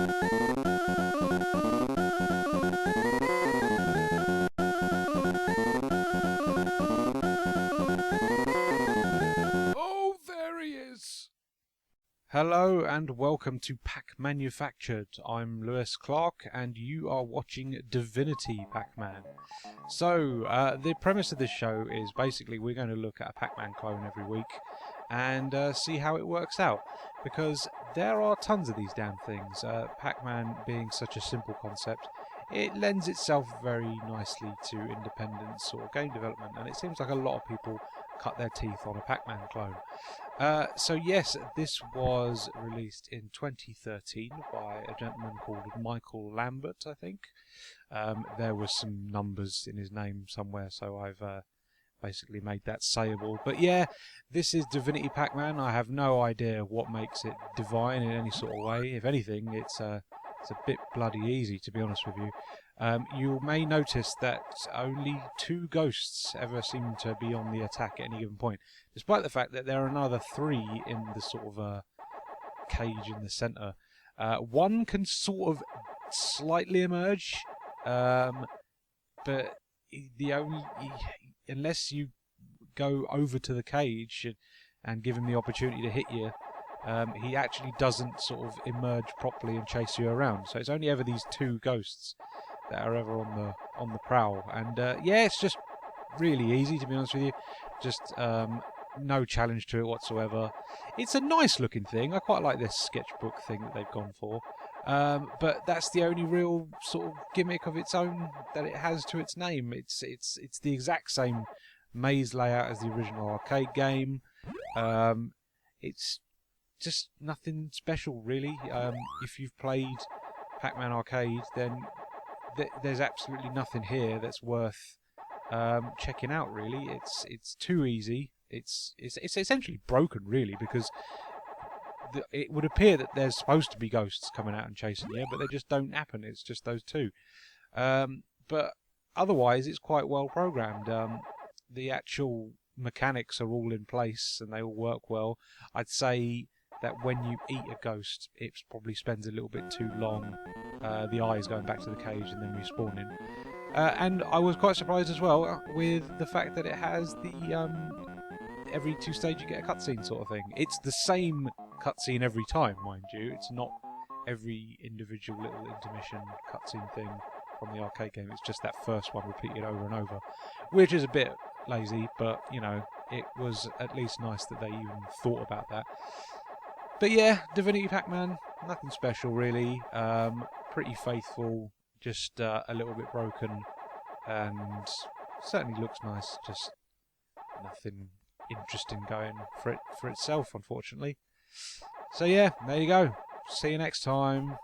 Oh, there he is! Hello and welcome to Pac-Manufactured. I'm Lewis Clark and you are watching Divinity Pac-Man. So, the premise of this show is basically we're going to look at a Pac-Man clone every week and see how it works out. Because there are tons of these damn things. Pac-Man being such a simple concept, it lends itself very nicely to independent sort of game development, and it seems like a lot of people cut their teeth on a Pac-Man clone. So yes, this was released in 2013 by a gentleman called Michael Lambert, I think. There was some numbers in his name somewhere, so I've basically made that sayable. But yeah, this is Divinity Pac-Man. I have no idea what makes it divine in any sort of way. If anything, it's a bit bloody easy, to be honest with you. You may notice that only 2 ghosts ever seem to be on the attack at any given point, despite the fact that there are another 3 in the sort of cage in the centre. One can sort of slightly emerge, but the only unless you go over to the cage and give him the opportunity to hit you, he actually doesn't sort of emerge properly and chase you around. So it's only ever these 2 ghosts that are ever on the prowl, and yeah, it's just really easy, to be honest with you. Just no challenge to it whatsoever. It's a nice looking thing. I quite like this sketchbook thing that they've gone for, but that's the only real sort of gimmick of its own that it has to its name. It's the exact same maze layout as the original arcade game. It's just nothing special, really. If you've played Pac-Man Arcade, then there's absolutely nothing here that's worth checking out. Really, it's too easy. It's essentially broken, really, because it would appear that there's supposed to be ghosts coming out and chasing you, but they just don't happen. It's just those 2. But otherwise, it's quite well programmed. The actual mechanics are all in place and they all work well. I'd say that when you eat a ghost, it probably spends a little bit too long. The eyes going back to the cage and then respawning. And I was quite surprised as well with the fact that it has the every 2 stages you get a cutscene sort of thing. It's the same cutscene every time, mind you. It's not every individual little intermission cutscene thing from the arcade game. It's just that first one repeated over and over, which is a bit lazy, but you know, it was at least nice that they even thought about that. But yeah, Divinity Pac-Man, nothing special really. Pretty faithful, just a little bit broken, and certainly looks nice. Just nothing interesting going for itself, unfortunately. So yeah, there you go. See you next time.